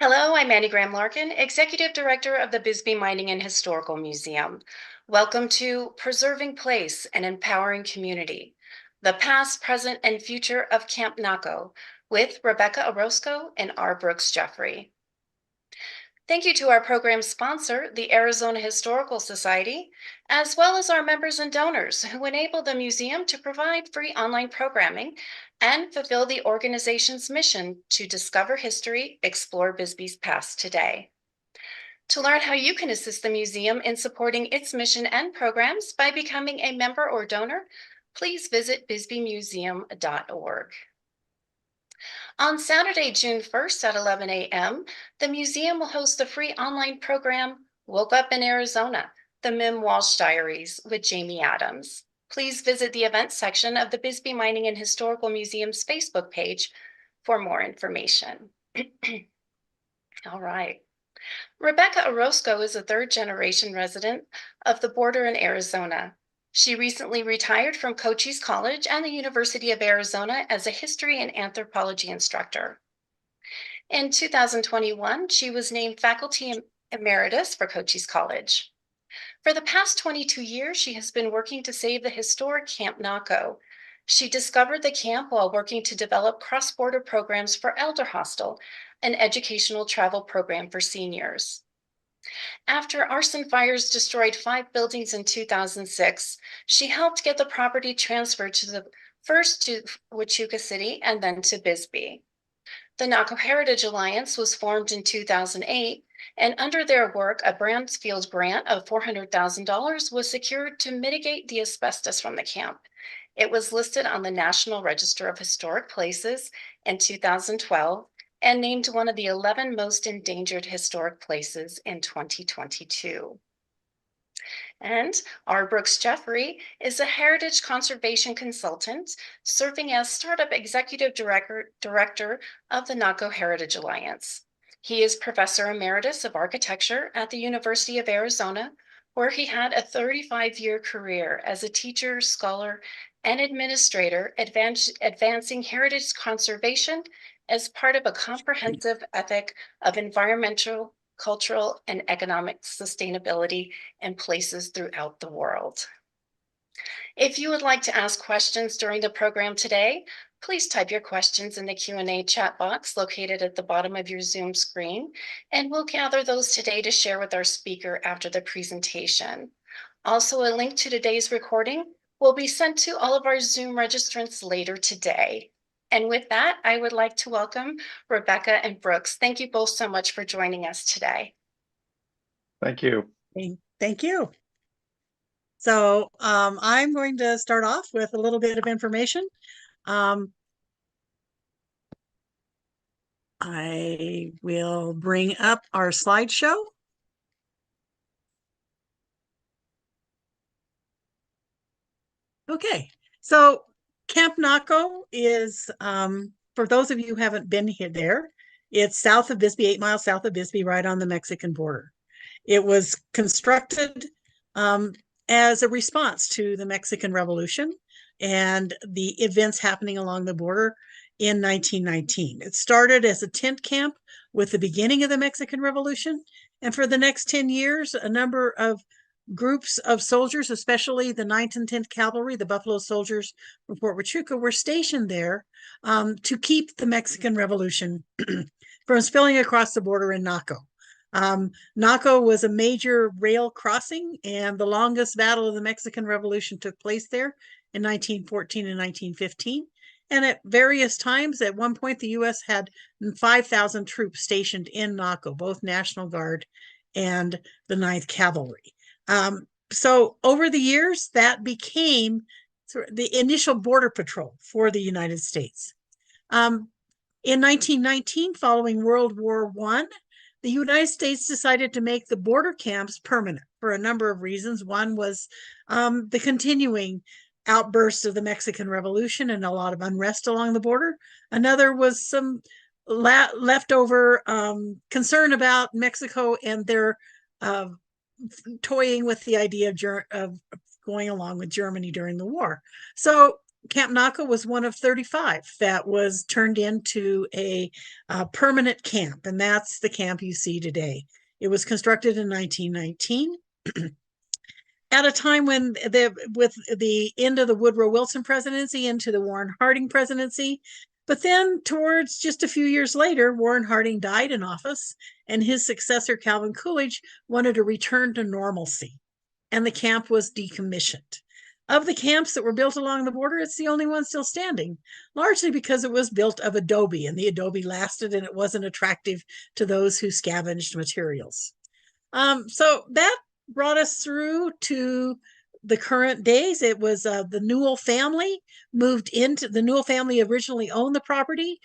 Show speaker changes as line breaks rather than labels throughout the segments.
Hello, I'm Annie Graham Larkin, Executive Director of the Bisbee Mining and Historical Museum. Welcome to Preserving Place and Empowering Community, the past, present, and future of Camp Naco with Rebecca Orozco and R. Brooks Jeffery. Thank you to our program sponsor, the Arizona Historical Society, as well as our members and donors who enable the museum to provide free online programming and fulfill the organization's mission to discover history, explore Bisbee's past today. To learn how you can assist the museum in supporting its mission and programs by becoming a member or donor, please visit bisbeemuseum.org. On Saturday, June 1st at 11 a.m., the museum will host the free online program, Woke Up in Arizona, the Mim Walsh Diaries with Jamie Adams. Please visit the events section of the Bisbee Mining and Historical Museum's Facebook page for more information. All right. Rebecca Orozco is a third-generation resident of the border in Arizona. She recently retired from Cochise College and the University of Arizona as a history and anthropology instructor. In 2021, she was named faculty emeritus for Cochise College. For the past 22 years, she has been working to save the historic Camp Naco. She discovered the camp while working to develop cross-border programs for Elder Hostel, an educational travel program for seniors. After arson fires destroyed 5 buildings in 2006, she helped get the property transferred first to Huachuca City and then to Bisbee. The Naco Heritage Alliance was formed in 2008, and under their work, a Bransfield grant of $400,000 was secured to mitigate the asbestos from the camp. It was listed on the National Register of Historic Places in 2012 and named one of the 11 most endangered historic places in 2022. And R. Brooks Jeffery is a heritage conservation consultant serving as Startup Executive Director of the Naco Heritage Alliance. He is Professor Emeritus of Architecture at the University of Arizona, where he had a 35-year career as a teacher, scholar, and administrator advancing heritage conservation as part of a comprehensive ethic of environmental, cultural, and economic sustainability in places throughout the world. If you would like to ask questions during the program today, please type your questions in the Q&A chat box located at the bottom of your Zoom screen, and we'll gather those today to share with our speaker after the presentation. Also, a link to today's recording will be sent to all of our Zoom registrants later today. And with that, I would like to welcome Rebecca and Brooks. Thank you both so much for joining us today.
Thank you.
Thank you. So I'm going to start off with a little bit of information. I will bring up our slideshow. Okay, so Camp Naco is, for those of you who haven't been here, it's south of Bisbee, 8 miles south of Bisbee, right on the Mexican border. It was constructed as a response to the Mexican Revolution and the events happening along the border in 1919. It started as a tent camp with the beginning of the Mexican Revolution, and for the next 10 years, a number of groups of soldiers, especially the 9th and 10th Cavalry, the Buffalo Soldiers from Fort Huachuca, were stationed there to keep the Mexican Revolution from spilling across the border in Naco. Naco was a major rail crossing, and the longest battle of the Mexican Revolution took place there in 1914 and 1915. And at various times, at one point, the U.S. had 5,000 troops stationed in Naco, both National Guard and the 9th Cavalry. So over the years, that became the initial border patrol for the United States. In 1919, following World War I, the United States decided to make the border camps permanent for a number of reasons. One was the continuing outbursts of the Mexican Revolution and a lot of unrest along the border. Another was some leftover concern about Mexico and their toying with the idea of going along with Germany during the war. So Camp Naco was one of 35 that was turned into a permanent camp, and that's the camp you see today. It was constructed in 1919 at a time when with the end of the Woodrow Wilson presidency into the Warren Harding presidency. But then towards just a few years later, Warren Harding died in office, and his successor, Calvin Coolidge, wanted to return to normalcy, and the camp was decommissioned. Of the camps that were built along the border, it's the only one still standing, largely because it was built of adobe, and the adobe lasted and it wasn't attractive to those who scavenged materials. So that brought us through to the current days. It was the Newell family moved into the Newell family originally owned the property.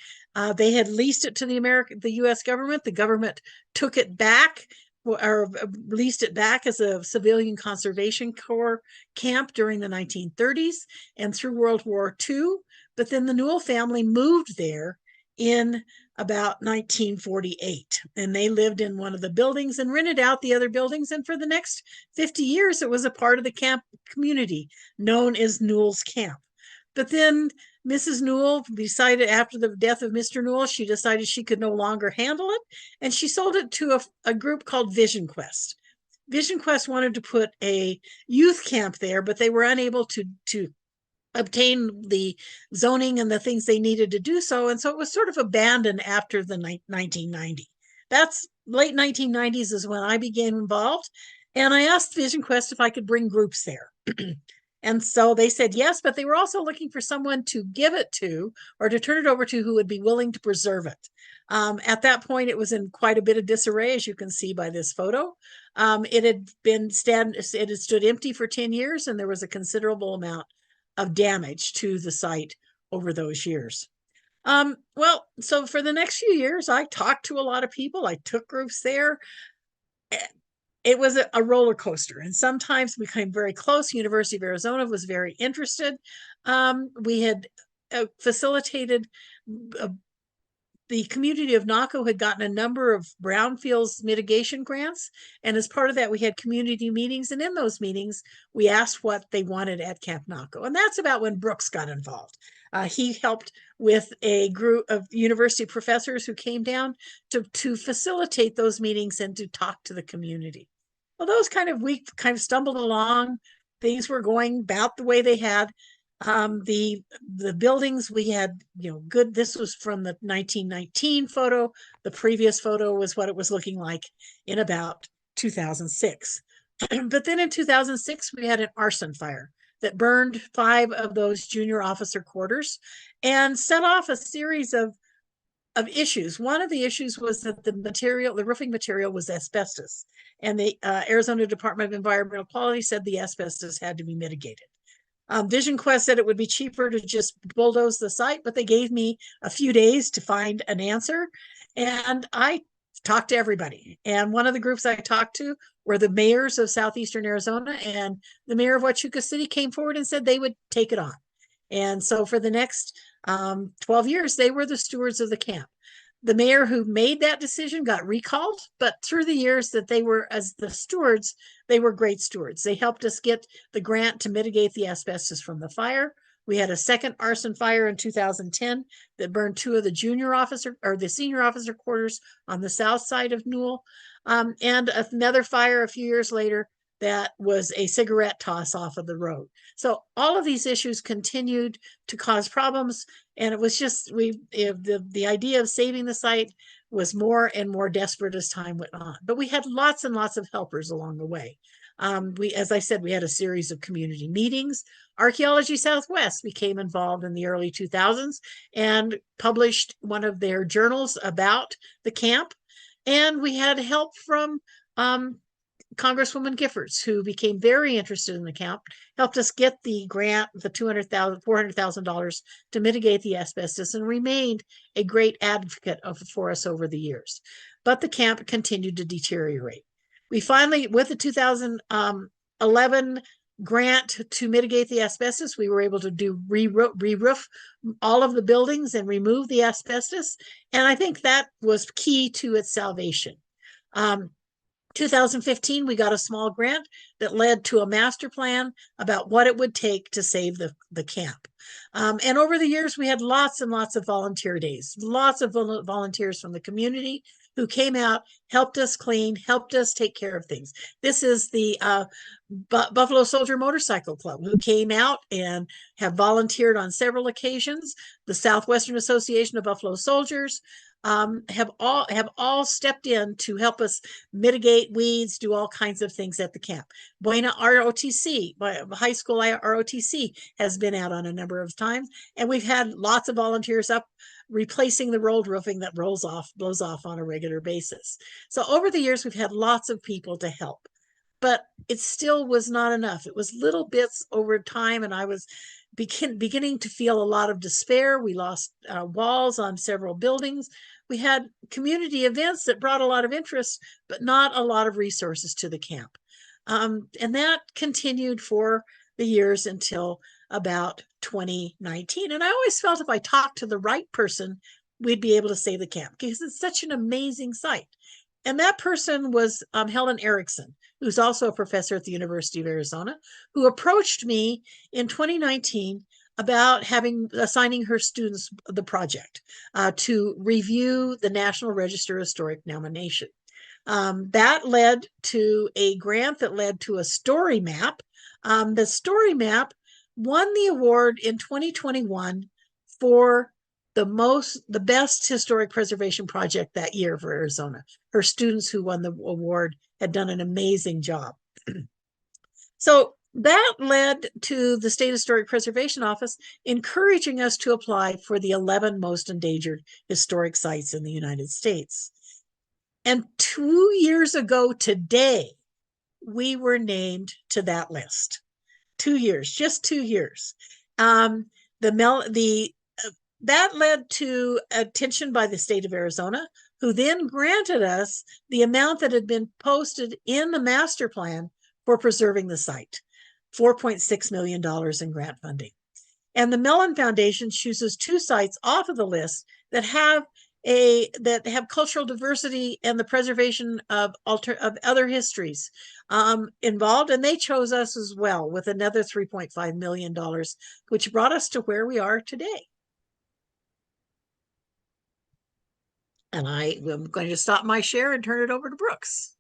They had leased it to the U.S. government. The government took it back or leased it back as a civilian conservation corps camp during the 1930s and through World War II. But then the Newell family moved there in about 1948, and they lived in one of the buildings and rented out the other buildings. And for the next 50 years, it was a part of the camp community known as Newell's Camp. But then Mrs. Newell decided, after the death of Mr. Newell, she decided she could no longer handle it, and she sold it to a group called Vision Quest. Vision Quest wanted to put a youth camp there, but they were unable to obtain the zoning and the things they needed to do so. And so it was sort of abandoned after the 1990. That's late 1990s is when I became involved. And I asked Vision Quest if I could bring groups there. And so they said yes, but they were also looking for someone to give it to or to turn it over to who would be willing to preserve it. At that point, it was in quite a bit of disarray, as you can see by this photo. It had stood empty for 10 years, and there was a considerable amount of damage to the site over those years. Well, so for the next few years, I talked to a lot of people. I took groups there. It was a roller coaster, and sometimes we became very close. University of Arizona was very interested. We had facilitated the community of Naco had gotten a number of brownfields mitigation grants. And as part of that, we had community meetings. And in those meetings, we asked what they wanted at Camp Naco. And that's about when Brooks got involved. He helped with a group of university professors who came down to facilitate those meetings and to talk to the community. Well, we kind of stumbled along. Things were going about the way they had. The buildings we had, good. This was from the 1919 photo. The previous photo was what it was looking like in about 2006. But then in 2006, we had an arson fire that burned 5 of those junior officer quarters and set off a series of issues. One of the issues was that the roofing material was asbestos, and the Arizona Department of Environmental Quality said the asbestos had to be mitigated. Vision Quest said it would be cheaper to just bulldoze the site, but they gave me a few days to find an answer. And I talked to everybody. And one of the groups I talked to were the mayors of southeastern Arizona, and the mayor of Huachuca City came forward and said they would take it on. And so for the next 12 years, they were the stewards of the camp. The mayor who made that decision got recalled, but through the years that they were as the stewards, they were great stewards. They helped us get the grant to mitigate the asbestos from the fire. We had a second arson fire in 2010 that burned 2 of the senior officer quarters on the south side of Newell, and another fire a few years later that was a cigarette toss off of the road. So all of these issues continued to cause problems, and it was just the idea of saving the site was more and more desperate as time went on. But we had lots and lots of helpers along the way. As I said, we had a series of community meetings. Archaeology Southwest became involved in the early 2000s and published one of their journals about the camp. And we had help from Congresswoman Giffords, who became very interested in the camp, helped us get the grant, the $400,000 to mitigate the asbestos, and remained a great advocate for us over the years. But the camp continued to deteriorate. We finally, with the 2011 grant to mitigate the asbestos, we were able to do re-roof all of the buildings and remove the asbestos. And I think that was key to its salvation. 2015, we got a small grant that led to a master plan about what it would take to save the camp. And over the years, we had lots and lots of volunteer days, lots of volunteers from the community who came out, helped us clean, helped us take care of things. This is the Buffalo Soldier Motorcycle Club, who came out and have volunteered on several occasions. The Southwestern Association of Buffalo Soldiers, have all stepped in to help us mitigate weeds, do all kinds of things at the camp. Buena ROTC, high school ROTC, has been out on a number of times, and we've had lots of volunteers up replacing the rolled roofing that blows off on a regular basis. So over the years, we've had lots of people to help, but it still was not enough. It was little bits over time, and I was beginning to feel a lot of despair. We lost walls on several buildings. We had community events that brought a lot of interest, but not a lot of resources to the camp. And that continued for the years until about 2019. And I always felt if I talked to the right person, we'd be able to save the camp because it's such an amazing site. And that person was Helen Erickson, who's also a professor at the University of Arizona, who approached me in 2019 about assigning her students the project to review the National Register Historic Nomination. That led to a grant that led to a story map. The story map won the award in 2021 for the best historic preservation project that year for Arizona. Her students who won the award had done an amazing job. So that led to the State Historic Preservation Office encouraging us to apply for the 11 most endangered historic sites in the United States. And 2 years ago today, we were named to that list. 2 years, just 2 years. That led to attention by the state of Arizona, who then granted us the amount that had been posted in the master plan for preserving the site, $4.6 million in grant funding. And the Mellon Foundation chooses 2 sites off of the list that have cultural diversity and the preservation of other histories involved, and they chose us as well with another $3.5 million, which brought us to where we are today. And I am going to stop my share and turn it over to Brooks.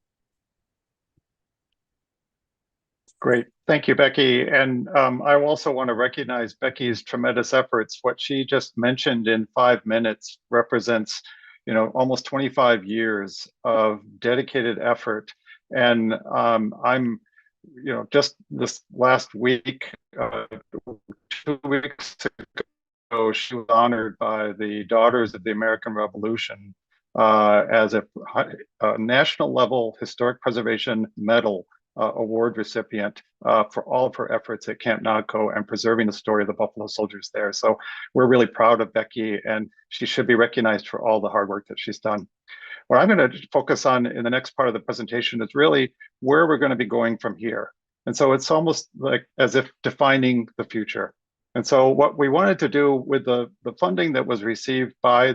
Great. Thank you, Becky. And I also want to recognize Becky's tremendous efforts. What she just mentioned in 5 minutes represents, almost 25 years of dedicated effort. And I'm, just this last week, 2 weeks ago, she was honored by the Daughters of the American Revolution as a national level historic preservation medal award recipient for all of her efforts at Camp Naco and preserving the story of the Buffalo Soldiers there. So we're really proud of Becky, and she should be recognized for all the hard work that she's done. What I'm going to focus on in the next part of the presentation is really where we're going to be going from here. And so it's almost like as if defining the future. And so what we wanted to do with the funding that was received by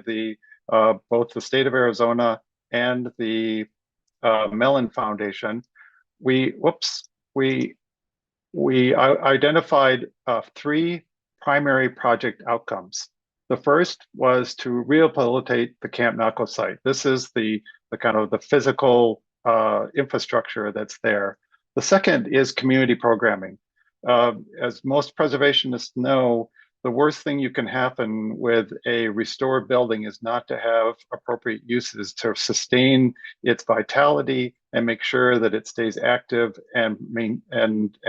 both the state of Arizona and the Mellon Foundation, we identified 3 primary project outcomes. The first was to rehabilitate the Camp Naco site. This is the kind of the physical infrastructure that's there. The second is community programming. As most preservationists know, the worst thing you can happen with a restored building is not to have appropriate uses to sustain its vitality and make sure that it stays active and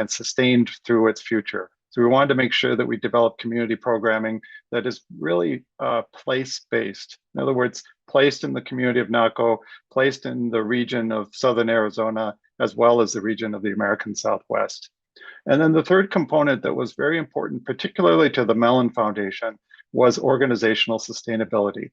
sustained through its future. So we wanted to make sure that we develop community programming that is really place-based. In other words, placed in the community of Naco, placed in the region of Southern Arizona, as well as the region of the American Southwest. And then the third component that was very important, particularly to the Mellon Foundation, was organizational sustainability.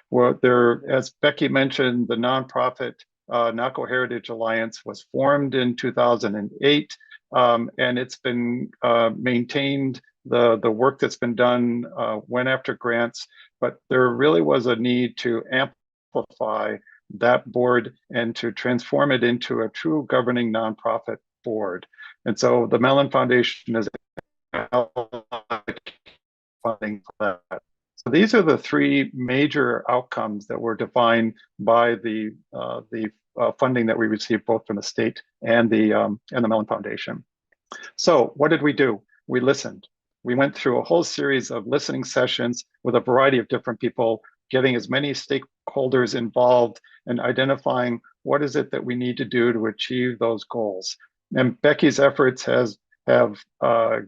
Where as Becky mentioned, the nonprofit Naco Heritage Alliance was formed in 2008, and it's been maintained. The work that's been done went after grants, but there really was a need to amplify that board and to transform it into a true governing nonprofit board. And so the Mellon Foundation is funding for that. So these are the three major outcomes that were defined by the funding that we received both from the state and the Mellon Foundation. So what did we do? We listened. We went through a whole series of listening sessions with a variety of different people, getting as many stakeholders involved and identifying what is it that we need to do to achieve those goals. And Becky's efforts have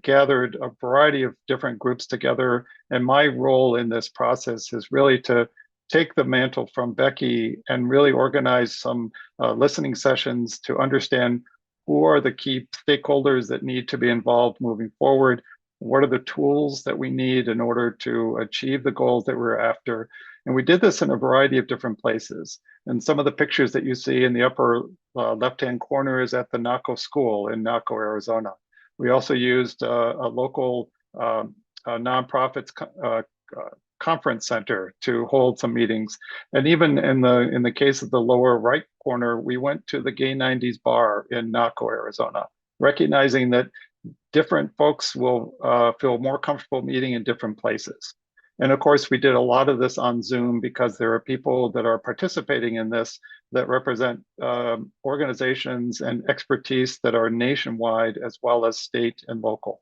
gathered a variety of different groups together. And my role in this process is really to take the mantle from Becky and really organize some listening sessions to understand who are the key stakeholders that need to be involved moving forward. What are the tools that we need in order to achieve the goals that we're after? And we did this in a variety of different places. And some of the pictures that you see in the upper left-hand corner is at the Naco School in Naco, Arizona. We also used a local nonprofits conference center to hold some meetings. And even in the case of the lower right corner, we went to the Gay 90s bar in Naco, Arizona, recognizing that different folks will feel more comfortable meeting in different places. And of course, we did a lot of this on Zoom because there are people that are participating in this that represent organizations and expertise that are nationwide as well as state and local.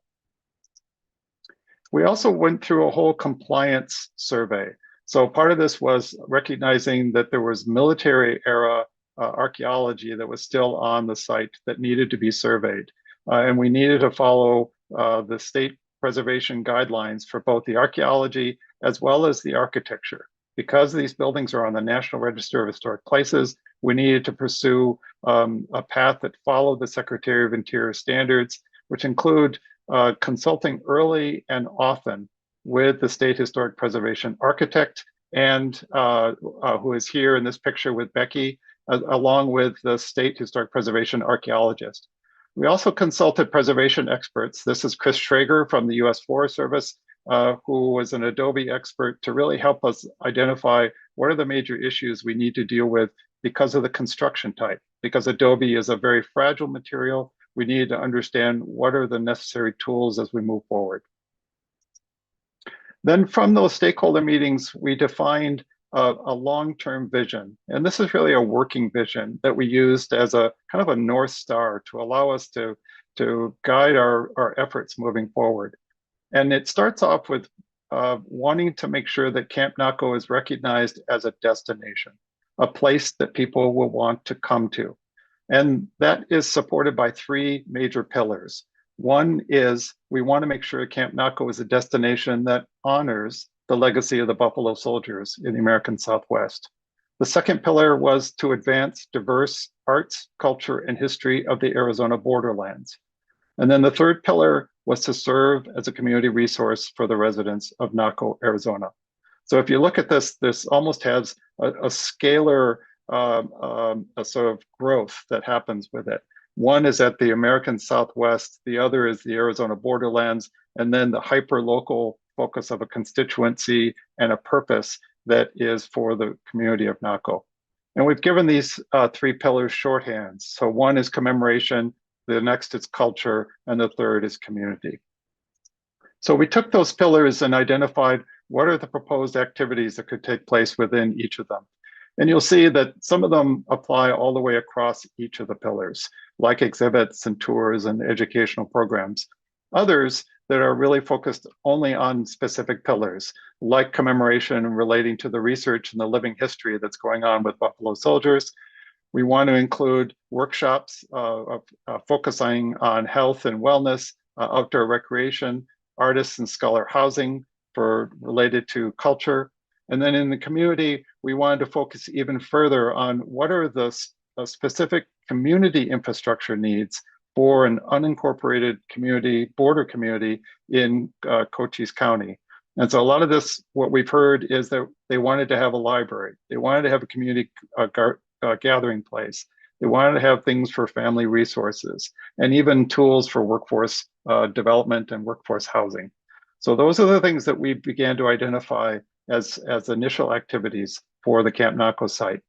We also went through a whole compliance survey. So part of this was recognizing that there was military era archaeology that was still on the site that needed to be surveyed. And we needed to follow the state preservation guidelines for both the archaeology as well as the architecture. Because these buildings are on the National Register of Historic Places, we needed to pursue a path that followed the Secretary of Interior standards, which include consulting early and often with the state historic preservation architect and who is here in this picture with Becky, along with the state historic preservation archaeologist. We also consulted preservation experts. This is Chris Schrager from the U.S. Forest Service, who was an adobe expert to really help us identify what are the major issues we need to deal with because of the construction type. Because adobe is a very fragile material, we need to understand what are the necessary tools as we move forward. Then from those stakeholder meetings, we defined a long-term vision. And this is really a working vision that we used as a kind of a North Star to allow us to guide our efforts moving forward. And it starts off with wanting to make sure that Camp Naco is recognized as a destination, a place that people will want to come to. And that is supported by three major pillars. One is we want to make sure Camp Naco is a destination that honors the legacy of the Buffalo Soldiers in the American Southwest. The second pillar was to advance diverse arts, culture, and history of the Arizona borderlands. And then the third pillar was to serve as a community resource for the residents of Naco, Arizona. So if you look at this, this almost has a scalar a sort of growth that happens with it. One is at the American Southwest, the other is the Arizona borderlands, and then the hyper-local focus of a constituency and a purpose that is for the community of Naco. And we've given these three pillars shorthands. So one is commemoration, the next is culture, and the third is community. So we took those pillars and identified what are the proposed activities that could take place within each of them. And you'll see that some of them apply all the way across each of the pillars, like exhibits and tours and educational programs. Others that are really focused only on specific pillars, like commemoration and relating to the research and the living history that's going on with Buffalo Soldiers. We want to include workshops focusing on health and wellness, outdoor recreation, artists and scholar housing for related to culture. And then in the community, we wanted to focus even further on what are the specific community infrastructure needs for an unincorporated community, border community in Cochise County. And so a lot of this, what we've heard is that they wanted to have a library. They wanted to have a community gathering place. They wanted to have things for family resources and even tools for workforce development and workforce housing. So those are the things that we began to identify as initial activities for the Camp Naco site.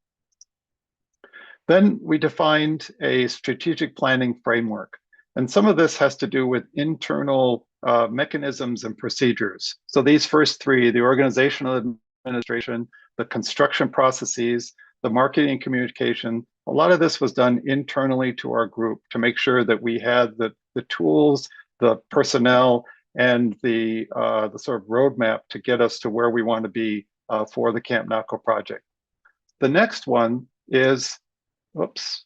Then we defined a strategic planning framework. And some of this has to do with internal mechanisms and procedures. So these first three, the organizational administration, the construction processes, the marketing and communication, a lot of this was done internally to our group to make sure that we had the tools, the personnel, and the sort of roadmap to get us to where we want to be for the Camp Naco project. The next one is, whoops,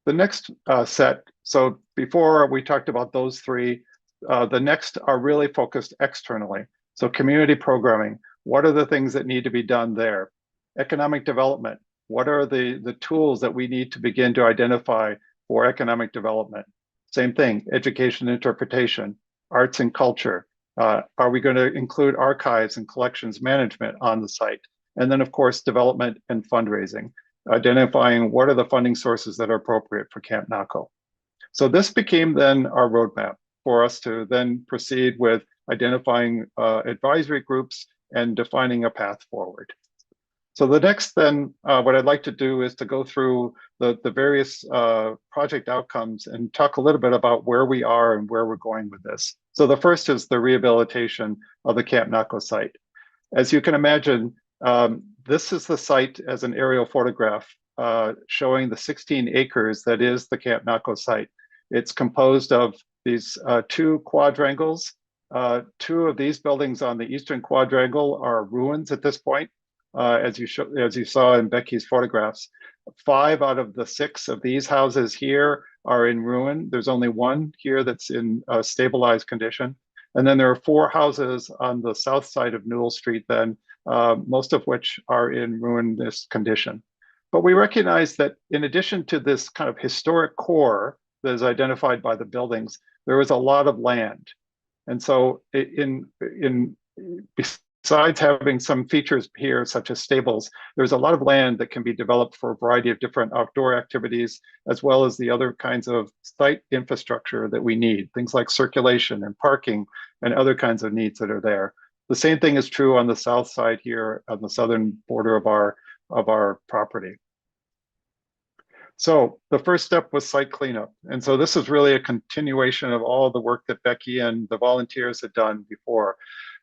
the next set. So before we talked about those three, the next are really focused externally. So community programming, what are the things that need to be done there? Economic development, what are the tools that we need to begin to identify for economic development? Same thing, education, interpretation, arts and culture. Are we going to include archives and collections management on the site? And then, of course, development and fundraising, identifying what are the funding sources that are appropriate for Camp Naco. So this became then our roadmap for us to then proceed with identifying advisory groups and defining a path forward. So the next then, what I'd like to do is to go through the various project outcomes and talk a little bit about where we are and where we're going with this. So the first is the rehabilitation of the Camp Naco site. As you can imagine, this is the site as an aerial photograph showing the 16 acres that is the Camp Naco site. It's composed of these two quadrangles. Two of these buildings on the eastern quadrangle are ruins at this point. As you saw in Becky's photographs, 5 out of the 6 of these houses here are in ruin. There's only one here that's in stabilized condition. And then there are 4 houses on the south side of Newell Street then, most of which are in ruinous condition. But we recognize that in addition to this kind of historic core that is identified by the buildings, there was a lot of land. And so besides having some features here, such as stables, there's a lot of land that can be developed for a variety of different outdoor activities, as well as the other kinds of site infrastructure that we need, things like circulation and parking and other kinds of needs that are there. The same thing is true on the south side here, on the southern border of our property. So the first step was site cleanup. And so this is really a continuation of all the work that Becky and the volunteers had done before.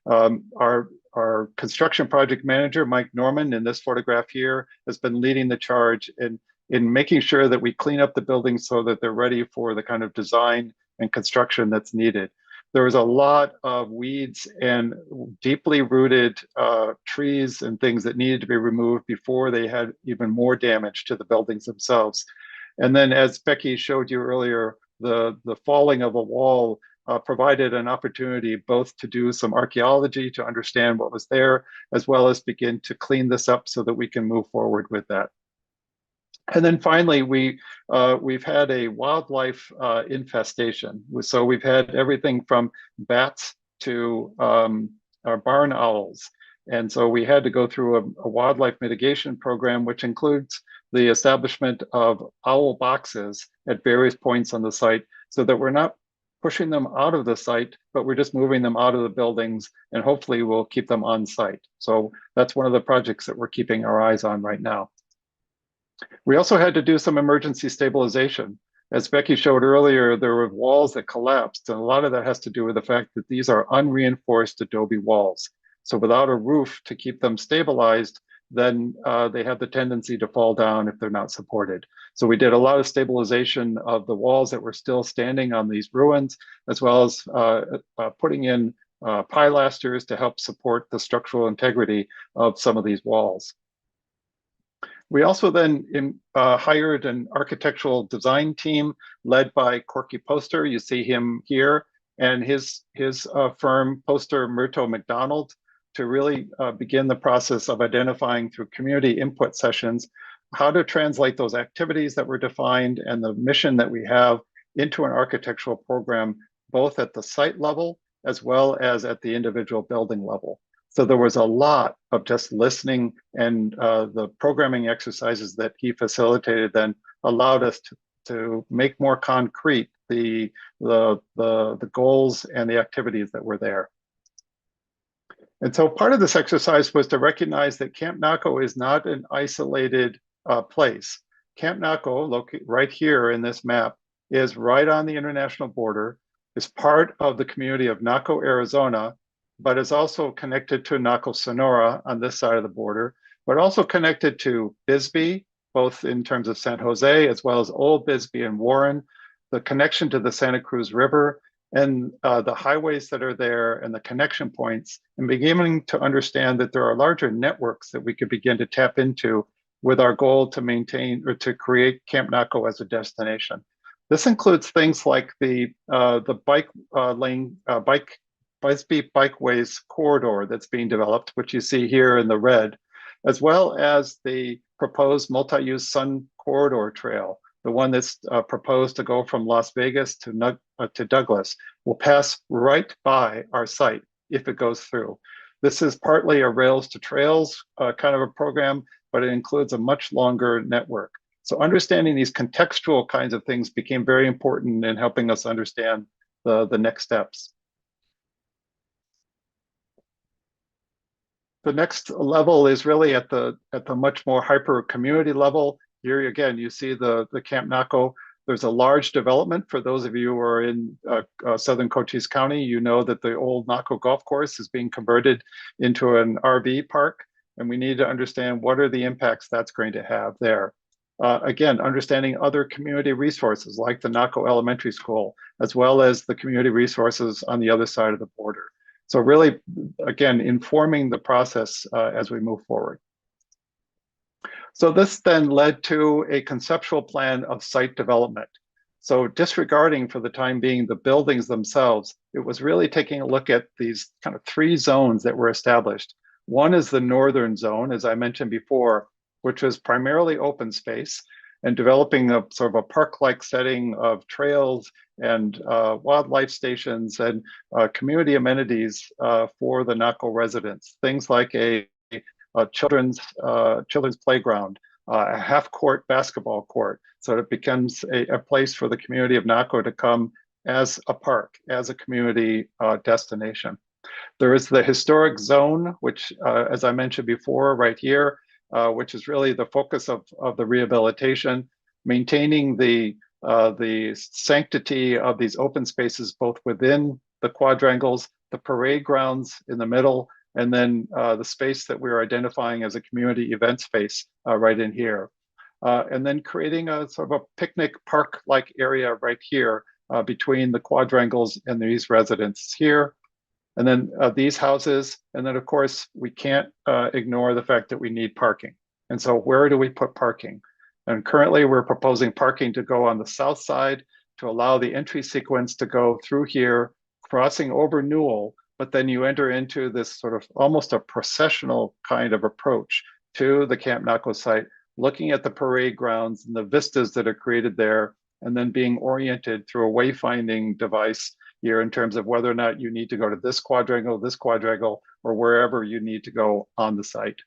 Our construction project manager, Mike Norman, in this photograph here, has been leading the charge in making sure that we clean up the buildings so that they're ready for the kind of design and construction that's needed. There was a lot of weeds and deeply rooted trees and things that needed to be removed before they had even more damage to the buildings themselves. And then, as Becky showed you earlier, the falling of a wall provided an opportunity both to do some archaeology to understand what was there, as well as begin to clean this up so that we can move forward with that. And then finally, we've had a wildlife infestation. So we've had everything from bats to our barn owls. And so we had to go through a wildlife mitigation program, which includes the establishment of owl boxes at various points on the site so that we're not pushing them out of the site, but we're just moving them out of the buildings, and hopefully we'll keep them on site. So that's one of the projects that we're keeping our eyes on right now. We also had to do some emergency stabilization. As Becky showed earlier, there were walls that collapsed, and a lot of that has to do with the fact that these are unreinforced adobe walls. So without a roof to keep them stabilized, then they have the tendency to fall down if they're not supported. So we did a lot of stabilization of the walls that were still standing on these ruins, as well as putting in pilasters to help support the structural integrity of some of these walls. We also then hired an architectural design team led by Corky Poster. You see him here, and his firm, Poster Murto McDonald, to really begin the process of identifying through community input sessions how to translate those activities that were defined and the mission that we have into an architectural program, both at the site level as well as at the individual building level. So there was a lot of just listening, and the programming exercises that he facilitated then allowed us to make more concrete the goals and the activities that were there. And so part of this exercise was to recognize that Camp Naco is not an isolated place. Camp Naco, located right here in this map, is right on the international border, is part of the community of Naco, Arizona, but is also connected to Naco, Sonora on this side of the border, but also connected to Bisbee, both in terms of San Jose, as well as Old Bisbee and Warren, the connection to the Santa Cruz River, and the highways that are there and the connection points, and beginning to understand that there are larger networks that we could begin to tap into with our goal to maintain or to create Camp Naco as a destination. This includes things like the bike lane, Bisbee Bikeways corridor that's being developed, which you see here in the red, as well as the proposed multi-use Sun Corridor Trail, the one that's proposed to go from Las Vegas to Douglas, will pass right by our site if it goes through. This is partly a Rails to Trails kind of a program, but it includes a much longer network. So understanding these contextual kinds of things became very important in helping us understand the next steps. The next level is really at the much more hyper community level. Here again, you see the Camp Naco. There's a large development. For those of you who are in southern Cochise County, you know that the old Naco golf course is being converted into an RV park, and we need to understand what are the impacts that's going to have there. Again, understanding other community resources like the Naco Elementary School, as well as the community resources on the other side of the border. So really, again, informing the process as we move forward. So this then led to a conceptual plan of site development. So disregarding for the time being the buildings themselves, it was really taking a look at these kind of three zones that were established. One is the northern zone, as I mentioned before, which was primarily open space and developing a sort of a park-like setting of trails and wildlife stations and community amenities for the Naco residents. Things like a children's playground, a half-court basketball court. So it becomes a place for the community of Naco to come as a park, as a community destination. There is the historic zone, which, as I mentioned before, right here, which is really the focus of the rehabilitation, maintaining the sanctity of these open spaces, both within the quadrangles, the parade grounds in the middle, and then the space that we're identifying as a community event space right in here. And then creating a sort of a picnic park-like area right here between the quadrangles and these residences here. And then these houses, and then of course, we can't ignore the fact that we need parking. And so where do we put parking? And currently we're proposing parking to go on the south side to allow the entry sequence to go through here, crossing over Newell, but then you enter into this sort of almost a processional kind of approach to the Camp Naco site, looking at the parade grounds and the vistas that are created there, and then being oriented through a wayfinding device here in terms of whether or not you need to go to this quadrangle, or wherever you need to go on the site.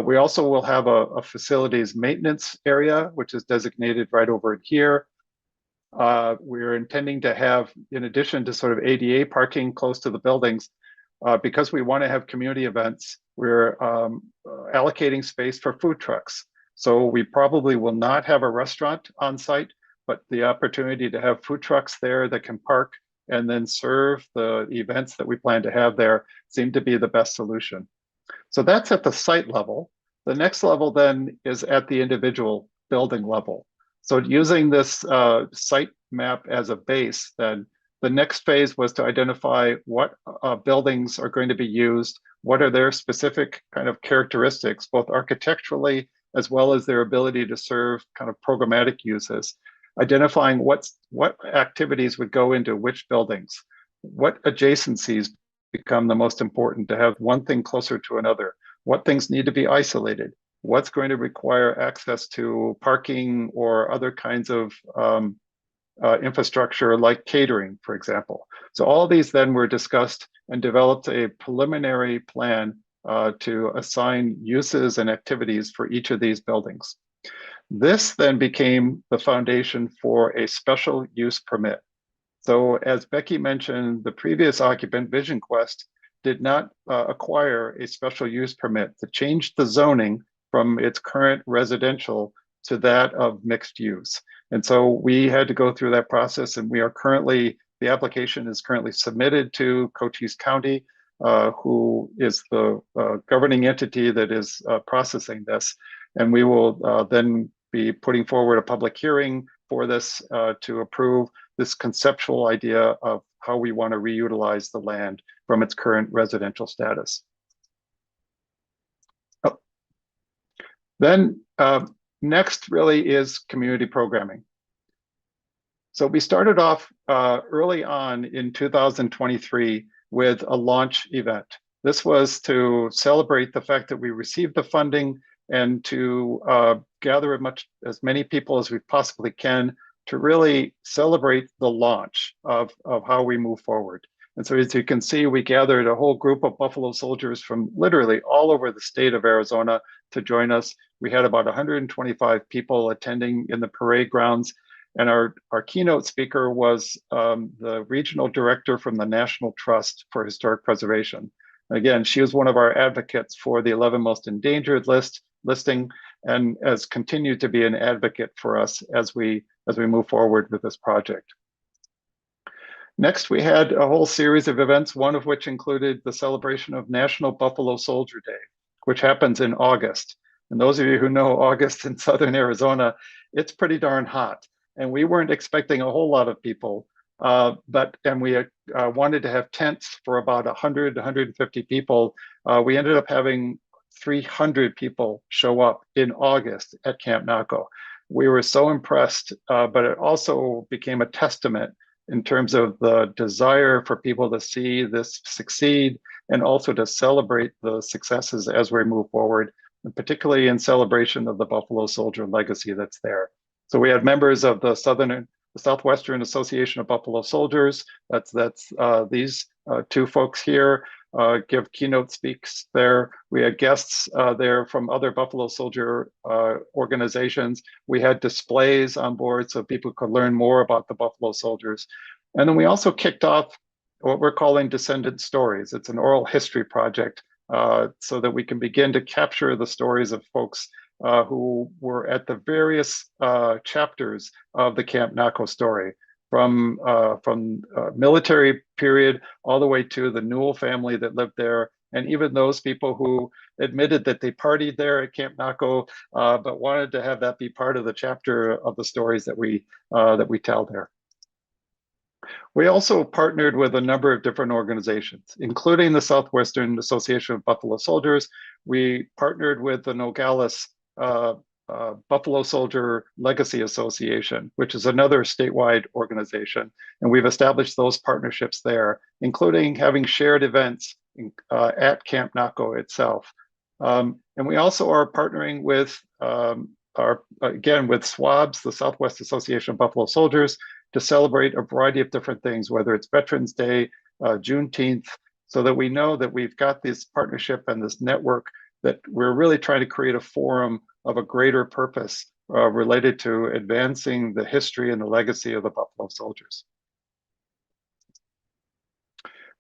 We also will have a facilities maintenance area, which is designated right over here. We're intending to have, in addition to sort of ADA parking close to the buildings, because we want to have community events, we're allocating space for food trucks. So we probably will not have a restaurant on site, but the opportunity to have food trucks there that can park and then serve the events that we plan to have there seem to be the best solution. So that's at the site level. The next level then is at the individual building level. So using this site map as a base, then the next phase was to identify what buildings are going to be used, what are their specific kind of characteristics, both architecturally as well as their ability to serve kind of programmatic uses, identifying what activities would go into which buildings, what adjacencies become the most important to have one thing closer to another, what things need to be isolated, what's going to require access to parking or other kinds of infrastructure like catering, for example. So all these then were discussed and developed a preliminary plan to assign uses and activities for each of these buildings. This then became the foundation for a special use permit. So as Becky mentioned, the previous occupant, Vision Quest, did not acquire a special use permit to change the zoning from its current residential to that of mixed use. And so we had to go through that process, and the application is currently submitted to Cochise County, who is the governing entity that is processing this. And we will then be putting forward a public hearing for this to approve this conceptual idea of how we want to reutilize the land from its current residential status. Oh. Then next really is community programming. So we started off early on in 2023 with a launch event. This was to celebrate the fact that we received the funding and to gather as many people as we possibly can to really celebrate the launch of how we move forward. And so as you can see, we gathered a whole group of Buffalo Soldiers from literally all over the state of Arizona to join us. We had about 125 people attending in the parade grounds. And our keynote speaker was the regional director from the National Trust for Historic Preservation. Again, she was one of our advocates for the 11 most endangered listing, and has continued to be an advocate for us as we move forward with this project. Next, we had a whole series of events, one of which included the celebration of National Buffalo Soldier Day, which happens in August. And those of you who know August in Southern Arizona, it's pretty darn hot. And we weren't expecting a whole lot of people, and we wanted to have tents for about 100, 150 people. We ended up having 300 people show up in August at Camp Naco. We were so impressed, but it also became a testament in terms of the desire for people to see this succeed and also to celebrate the successes as we move forward, and particularly in celebration of the Buffalo Soldier legacy that's there. So we had members of the Southwestern Association of Buffalo Soldiers. That's these two folks here give keynote speaks there. We had guests there from other Buffalo Soldier organizations. We had displays on board so people could learn more about the Buffalo Soldiers. And then we also kicked off what we're calling Descendant Stories. It's an oral history project so that we can begin to capture the stories of folks who were at the various chapters of the Camp Naco story, from military period all the way to the Newell family that lived there, and even those people who admitted that they partied there at Camp Naco, but wanted to have that be part of the chapter of the stories that we tell there. We also partnered with a number of different organizations, including the Southwestern Association of Buffalo Soldiers. We partnered with the Nogales Buffalo Soldier Legacy Association, which is another statewide organization. And we've established those partnerships there, including having shared events at Camp Naco itself. And we also are partnering with with SWABS, the Southwest Association of Buffalo Soldiers, to celebrate a variety of different things, whether it's Veterans Day, Juneteenth, so that we know that we've got this partnership and this network that we're really trying to create a forum of a greater purpose related to advancing the history and the legacy of the Buffalo Soldiers.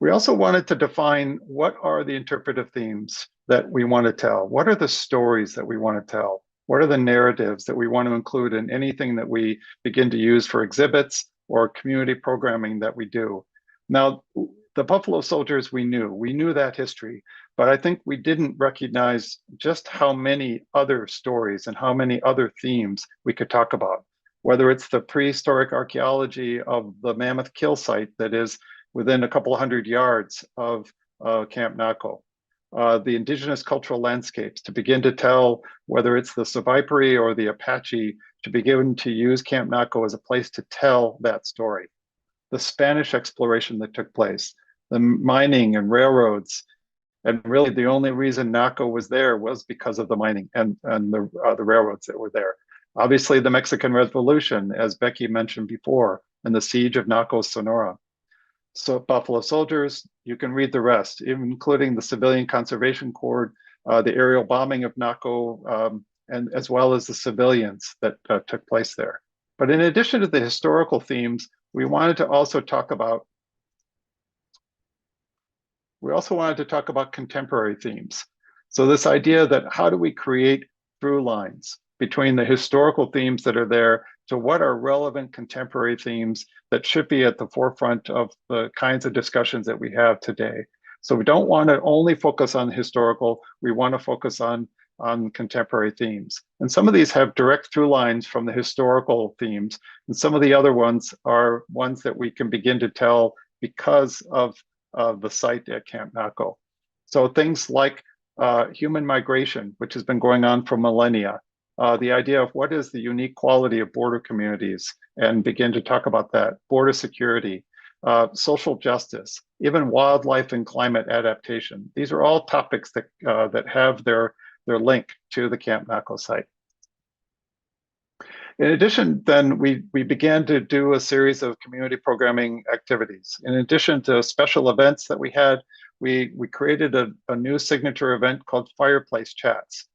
We also wanted to define what are the interpretive themes that we want to tell? What are the stories that we want to tell? What are the narratives that we want to include in anything that we begin to use for exhibits or community programming that we do? Now, the Buffalo Soldiers, we knew that history, but I think we didn't recognize just how many other stories and how many other themes we could talk about, whether it's the prehistoric archaeology of the Mammoth Kill site that is within a couple of 100 yards of Camp Naco, the indigenous cultural landscapes, to begin to tell whether it's the Survivori or the Apache, to begin to use Camp Naco as a place to tell that story. The Spanish exploration that took place, the mining and railroads, and really the only reason Naco was there was because of the mining and the railroads that were there. Obviously, the Mexican Revolution, as Becky mentioned before, and the siege of Naco, Sonora. So Buffalo Soldiers, you can read the rest, including the Civilian Conservation Corps, the aerial bombing of Naco, and as well as the civilians that took place there. But in addition to the historical themes, we wanted to also talk about We also wanted to talk about contemporary themes. So this idea that how do we create through lines between the historical themes that are there to what are relevant contemporary themes that should be at the forefront of the kinds of discussions that we have today. So we don't want to only focus on historical, we want to focus on contemporary themes. And some of these have direct through lines from the historical themes, and some of the other ones are ones that we can begin to tell because of the site at Camp Naco. So things like human migration, which has been going on for millennia, the idea of what is the unique quality of border communities, and begin to talk about that, border security, social justice, even wildlife and climate adaptation. These are all topics that, that have their link to the Camp Naco site. In addition, then we began to do a series of community programming activities. In addition to special events that we had, we created a new signature event called Fireplace Chats,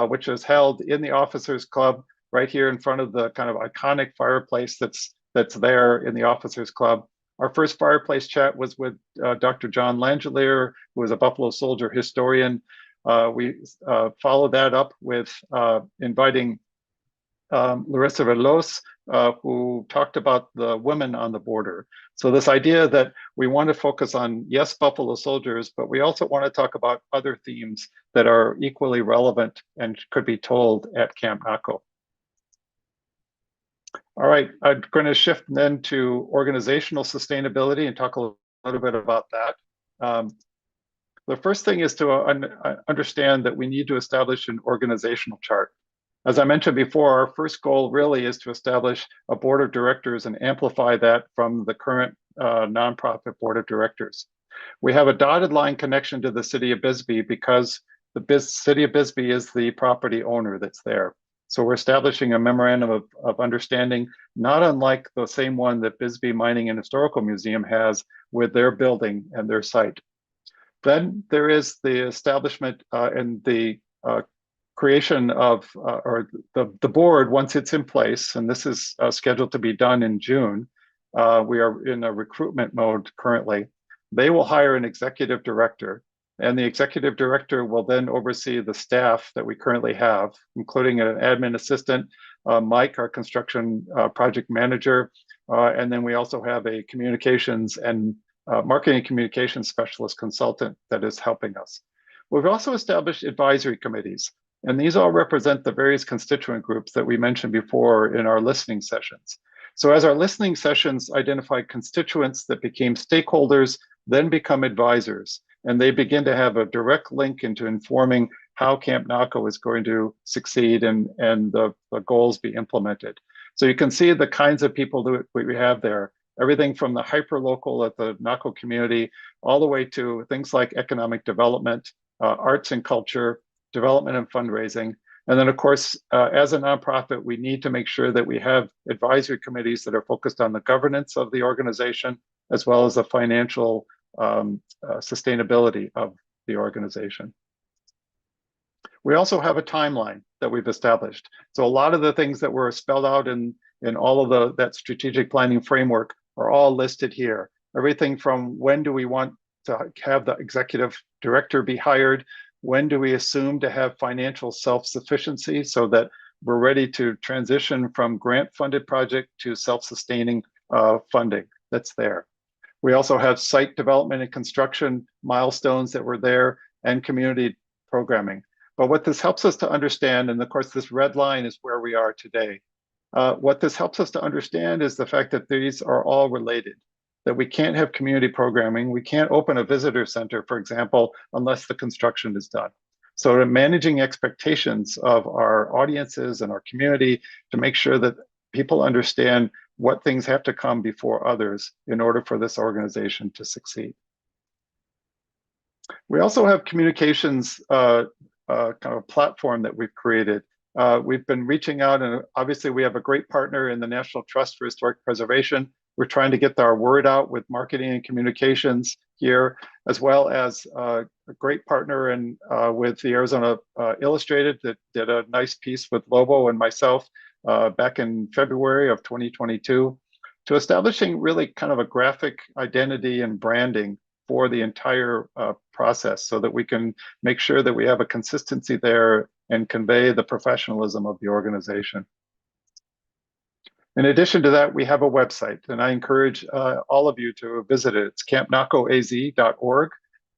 which was held in the Officers Club right here in front of the kind of iconic fireplace that's there in the Officers Club. Our first fireplace chat was with Dr. John Langelier, who is a Buffalo Soldier historian. We followed that up with inviting Larissa Veloz, who talked about the women on the border. So this idea that we want to focus on, yes, Buffalo Soldiers, but we also want to talk about other themes that are equally relevant and could be told at Camp Naco. All right, I'm going to shift then to organizational sustainability and talk a little bit about that. The first thing is to understand that we need to establish an organizational chart. As I mentioned before, our first goal really is to establish a board of directors and amplify that from the current nonprofit board of directors. We have a dotted line connection to the city of Bisbee because the city of Bisbee is the property owner that's there. So we're establishing a memorandum of understanding, not unlike the same one that Bisbee Mining and Historical Museum has with their building and their site. Then there is the establishment and the creation of, or the board, once it's in place, and this is scheduled to be done in June. We are in a recruitment mode currently. They will hire an executive director, and the executive director will then oversee the staff that we currently have, including an admin assistant, Mike, our construction project manager, and then we also have a communications and marketing communications specialist consultant that is helping us. We've also established advisory committees, and these all represent the various constituent groups that we mentioned before in our listening sessions. So as our listening sessions identify constituents that became stakeholders, then become advisors, and they begin to have a direct link into informing how Camp Naco is going to succeed and the goals be implemented. So you can see the kinds of people that we have there, everything from the hyper-local at the Naco community, all the way to things like economic development, arts and culture, development and fundraising. And then of course, as a nonprofit, we need to make sure that we have advisory committees that are focused on the governance of the organization, as well as the financial sustainability of the organization. We also have a timeline that we've established. So a lot of the things that were spelled out in all of that strategic planning framework are all listed here. Everything from when do we want to have the executive director be hired, when do we assume to have financial self-sufficiency so that we're ready to transition from grant-funded project to self-sustaining funding that's there. We also have site development and construction milestones that were there and community programming. But what this helps us to understand, and of course this red line is where we are today. What this helps us to understand is the fact that these are all related, that we can't have community programming. We can't open a visitor center, for example, unless the construction is done. So managing expectations of our audiences and our community to make sure that people understand what things have to come before others in order for this organization to succeed. We also have communications kind of platform that we've created. We've been reaching out, and obviously we have a great partner in the National Trust for Historic Preservation. We're trying to get our word out with marketing and communications here, as well as a great partner with the Arizona Illustrated that did a nice piece with Lobo and myself back in February of 2022 to establishing really kind of a graphic identity and branding for the entire process so that we can make sure that we have a consistency there and convey the professionalism of the organization. In addition to that, we have a website, and I encourage all of you to visit it. It's campnacoaz.org.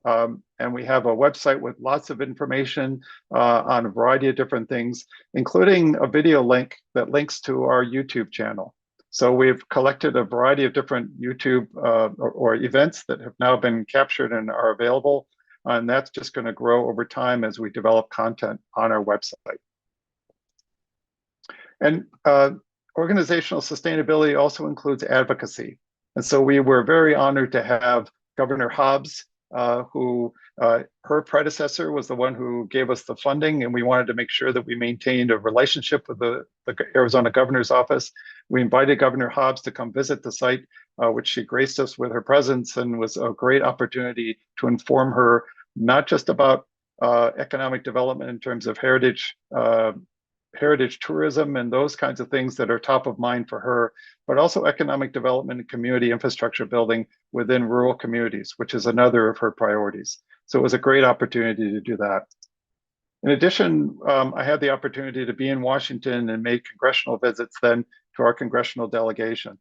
And we have a website with lots of information on a variety of different things, including a video link that links to our YouTube channel. So we've collected a variety of different YouTube or events that have now been captured and are available. And that's just going to grow over time as we develop content on our website. And organizational sustainability also includes advocacy. And so we were very honored to have Governor Hobbs, who her predecessor was the one who gave us the funding, and we wanted to make sure that we maintained a relationship with the Arizona Governor's Office. We invited Governor Hobbs to come visit the site, which she graced us with her presence, and was a great opportunity to inform her not just about economic development in terms of heritage tourism and those kinds of things that are top of mind for her, but also economic development and community infrastructure building within rural communities, which is another of her priorities. So it was a great opportunity to do that. In addition, I had the opportunity to be in Washington and make congressional visits then to our congressional delegation,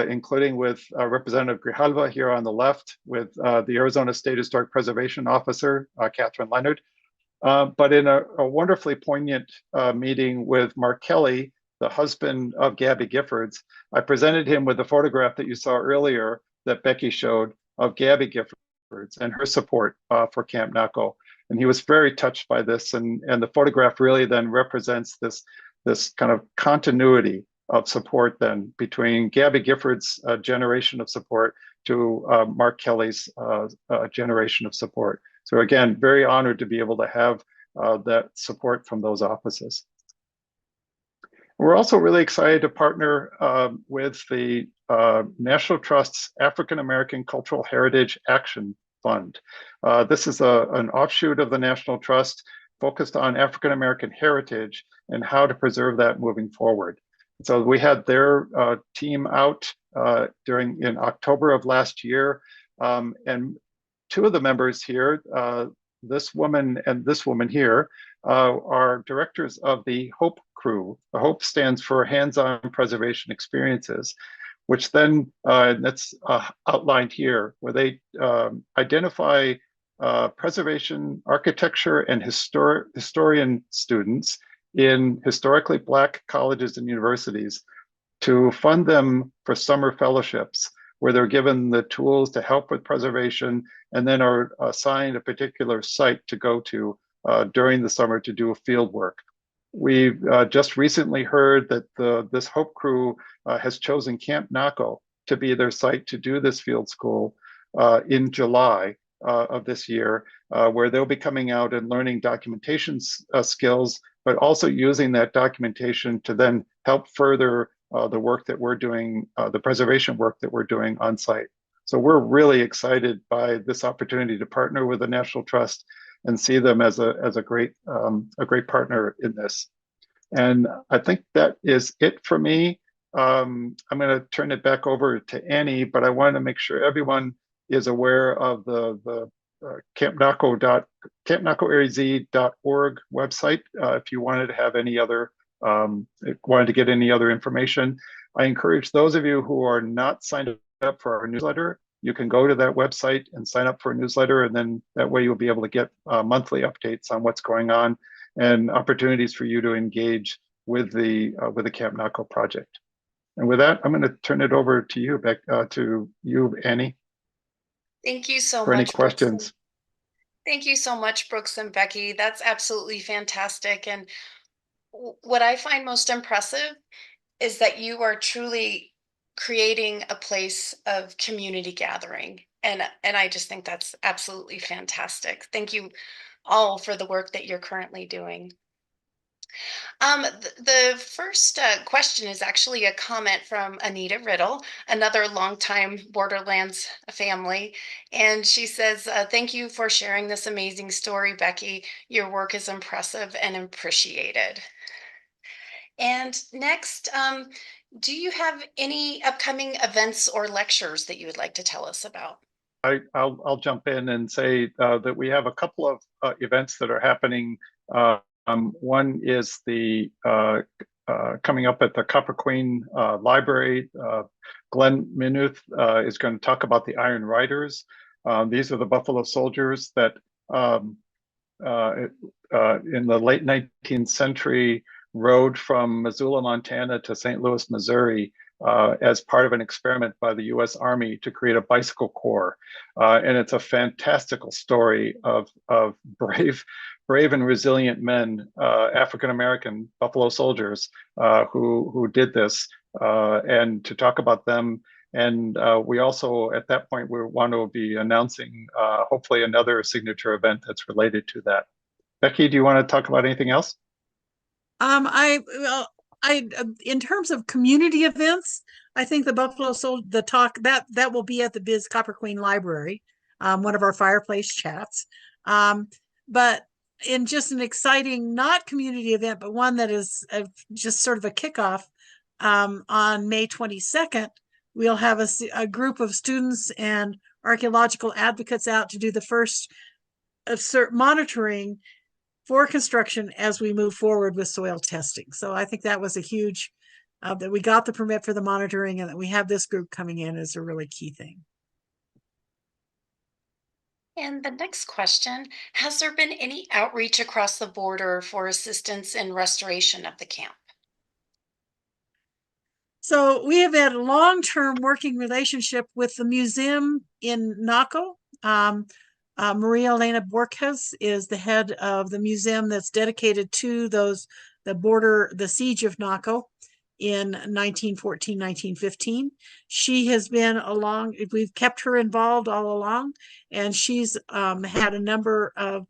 including with Representative Grijalva here on the left, with the Arizona State Historic Preservation Officer, Catherine Leonard, but in a wonderfully poignant meeting with Mark Kelly, the husband of Gabby Giffords. I presented him with the photograph that you saw earlier that Becky showed of Gabby Giffords and her support for Camp Naco. And he was very touched by this. And the photograph really then represents this kind of continuity of support then between Gabby Giffords' generation of support to Mark Kelly's generation of support. So again, very honored to be able to have that support from those offices. We're also really excited to partner with the National Trust's African American Cultural Heritage Action Fund. This is an offshoot of the National Trust focused on African American heritage and how to preserve that moving forward. So we had their team out in October of last year, and two of the members here, this woman and this woman here, are directors of the HOPE crew. The HOPE stands for Hands-On Preservation Experiences, which then, that's outlined here, where they identify preservation, architecture, and historian students in historically Black colleges and universities to fund them for summer fellowships, where they're given the tools to help with preservation and then are assigned a particular site to go to during the summer to do field work. We've just recently heard that this HOPE crew has chosen Camp Naco to be their site to do this field school in July of this year, where they'll be coming out and learning documentation skills, but also using that documentation to then help further the work that we're doing, the preservation work that we're doing on site. So we're really excited by this opportunity to partner with the National Trust and see them as a great partner in this. And I think that is it for me. I'm going to turn it back over to Annie, but I want to make sure everyone is aware of the campnacoaz.org website if you wanted to have wanted to get any other information. I encourage those of you who are not signed up for our newsletter, you can go to that website and sign up for a newsletter, and then that way you'll be able to get monthly updates on what's going on and opportunities for you to engage with the Camp Naco project. And with that, I'm going to turn it over to you, Annie.
Thank you so
for
much,
any questions.
Thank you so much, Brooks and Becky. That's absolutely fantastic. And what I find most impressive is that you are truly creating a place of community gathering. And I just think that's absolutely fantastic. Thank you all for the work that you're currently doing. The first question is actually a comment from Anita Riddle, another longtime Borderlands family. And she says, thank you for sharing this amazing story, Becky. Your work is impressive and appreciated. And next, do you have any upcoming events or lectures that you would like to tell us about?
I'll jump in and say that we have a couple of events that are happening. One is the coming up at the Copper Queen Library. Glenn Minuth is going to talk about the Iron Riders. These are the Buffalo Soldiers that um, in the late 19th century rode from Missoula, Montana to St. Louis, Missouri as part of an experiment by the US Army to create a bicycle corps. And it's a fantastical story of brave and resilient men, African-American Buffalo Soldiers who did this. And to talk about them, and we also, at that point, we want to be announcing hopefully another signature event that's related to that. Becky, do you want to talk about anything else?
In terms of community events, I think the Buffalo Soul, the talk that will be at the Biz Copper Queen Library, one of our fireplace chats. But in just an exciting, not community event, but one that is just sort of a kickoff, on May 22nd, we'll have a group of students and archaeological advocates out to do the first monitoring for construction as we move forward with soil testing. So I think that was a huge, that we got the permit for the monitoring and that we have this group coming in is a really key thing.
And the next question, has there been any outreach across the border for assistance in restoration of the camp?
So we have had a long-term working relationship with the museum in Naco. Maria Elena Borges is the head of the museum that's dedicated to the siege of Naco in 1914, 1915. She has been along, we've kept her involved all along, and she's had a number of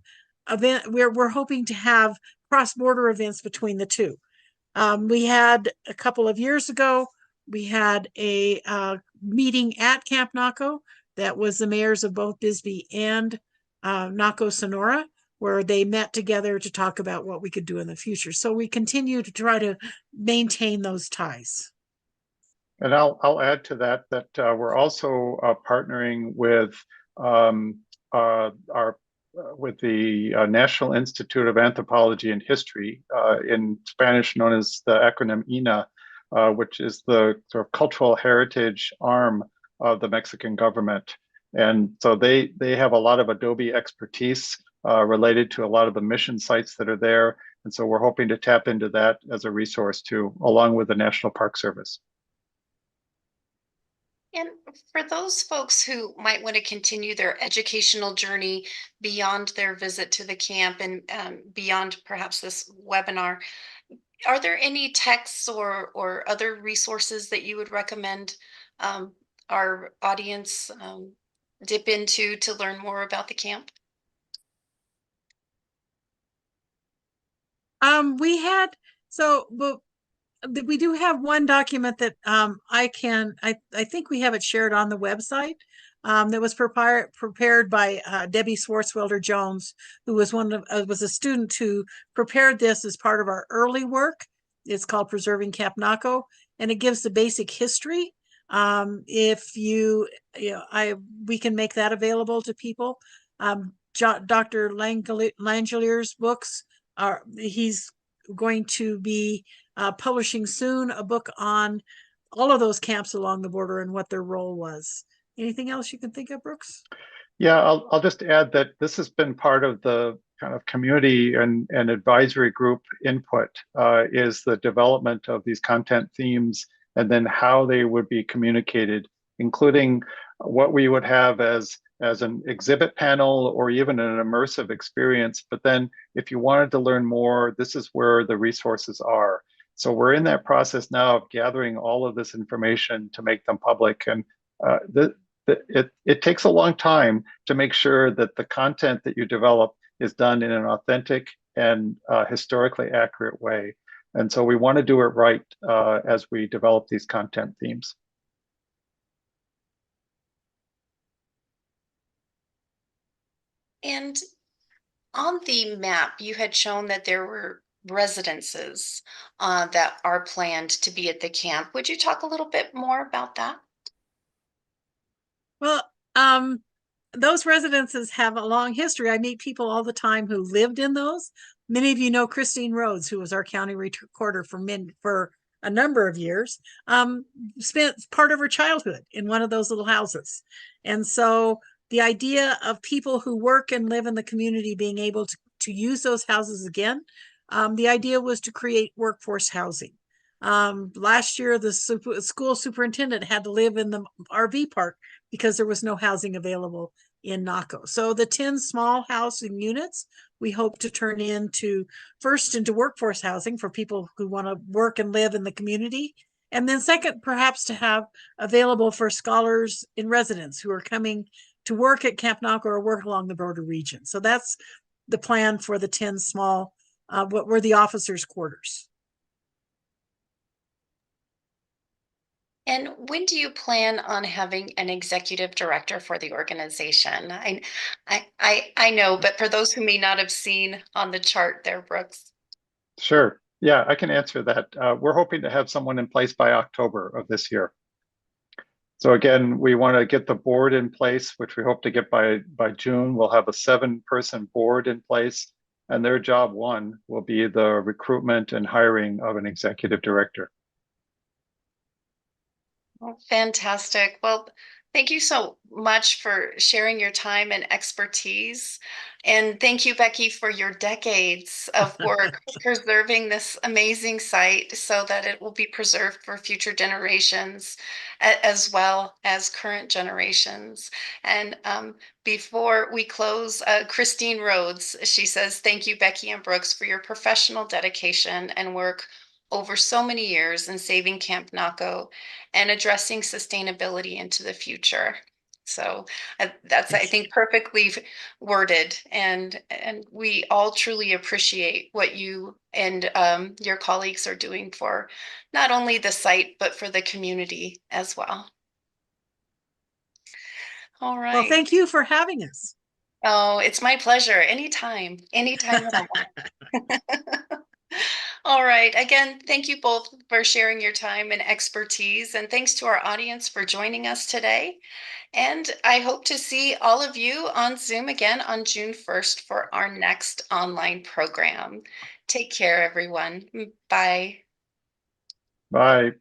events. We're hoping to have cross-border events between the two. We had a couple of years ago, we had a meeting at Camp Naco that was the mayors of both Bisbee and Naco, Sonora, where they met together to talk about what we could do in the future. So we continue to try to maintain those ties.
And I'll add to that we're also partnering with with the National Institute of Anthropology and History, in Spanish known as the acronym INA, which is the sort of cultural heritage arm of the Mexican government. And so they have a lot of adobe expertise related to a lot of the mission sites that are there. And so we're hoping to tap into that as a resource too, along with the National Park Service.
And for those folks who might want to continue their educational journey beyond their visit to the camp and beyond perhaps this webinar, are there any texts or other resources that you would recommend our audience dip into to learn more about the camp?
We had, but we do have one document that I think we have it shared on the website, that was prepared by Debbie Swartzwelder Jones, who was was a student who prepared this as part of our early work. It's called Preserving Camp Naco, and it gives the basic history. If we can make that available to people. Dr. Langelier's books he's going to be publishing soon a book on all of those camps along the border and what their role was. Anything else you can think of, Brooks?
Yeah, I'll just add that this has been part of the kind of community and advisory group input, is the development of these content themes and then how they would be communicated, including what we would have as an exhibit panel or even an immersive experience. But then if you wanted to learn more, this is where the resources are. So we're in that process now of gathering all of this information to make them public. And it takes a long time to make sure that the content that you develop is done in an authentic and historically accurate way. And so we want to do it right as we develop these content themes.
And on the map, you had shown that there were residences that are planned to be at the camp. Would you talk a little bit more about that?
Well, those residences have a long history. I meet people all the time who lived in those. Many of you know Christine Rhodes, who was our county recorder for a number of years, spent part of her childhood in one of those little houses. And so the idea of people who work and live in the community being able to use those houses again, the idea was to create workforce housing. Last year, the school superintendent had to live in the RV park because there was no housing available in Naco. So the 10 small housing units we hope to turn into workforce housing for people who want to work and live in the community. And then second, perhaps to have available for scholars in residence who are coming to work at Camp Naco or work along the border region. So that's the plan for the 10 small, what were the officers' quarters.
And when do you plan on having an executive director for the organization? I know, but for those who may not have seen on the chart there, Brooks.
Sure. Yeah, I can answer that. We're hoping to have someone in place by October of this year. So again, we want to get the board in place, which we hope to get by June. We'll have a 7-person board in place, and their job one will be the recruitment and hiring of an executive director.
Oh, fantastic. Well, thank you so much for sharing your time and expertise. And thank you, Becky, for your decades of work preserving this amazing site so that it will be preserved for future generations as well as current generations. And before we close, Christine Rhodes, she says, thank you, Becky and Brooks, for your professional dedication and work over so many years in saving Camp Naco and addressing sustainability into the future. So that's, I think, perfectly worded, and we all truly appreciate what you and your colleagues are doing for not only the site but for the community as well. All right.
Well, thank you for having us.
Oh, it's my pleasure. Anytime at all. All right. Again, thank you both for sharing your time and expertise. And thanks to our audience for joining us today. And I hope to see all of you on Zoom again on June 1st for our next online program. Take care, everyone. Bye.
Bye.